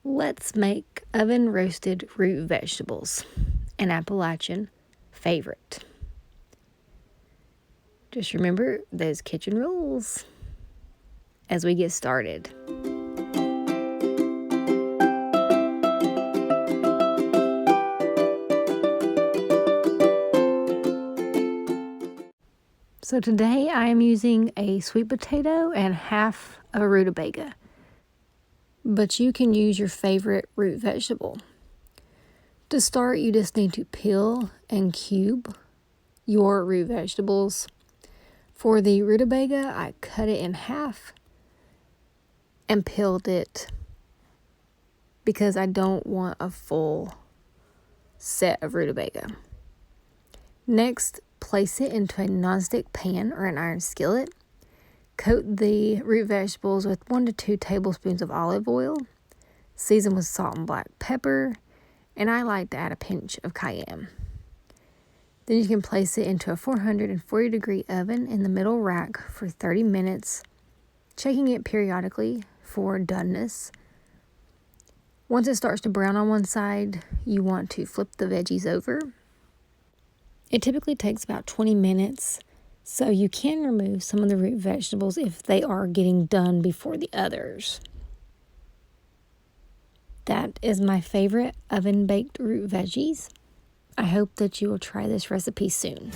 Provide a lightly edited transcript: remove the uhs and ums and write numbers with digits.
Let's make oven roasted root vegetables, an Appalachian favorite. Just remember those kitchen rules as we get started. So today I am using a sweet potato and half of a rutabaga. But you can use your favorite root vegetable. To start, you just need to peel and cube your root vegetables. For the rutabaga, I cut it in half and peeled it because I don't want a full set of rutabaga. Next, place it into a nonstick pan or an iron skillet. Coat the root vegetables with 1 to 2 tablespoons of olive oil. Season with salt and black pepper, and I like to add a pinch of cayenne. Then you can place it into a 440 degree oven in the middle rack for 30 minutes, checking it periodically for doneness. Once it starts to brown on one side, you want to flip the veggies over. It typically takes about 20 minutes, so you can remove some of the root vegetables if they are getting done before the others. That is my favorite oven-baked root veggies. I hope that you will try this recipe soon.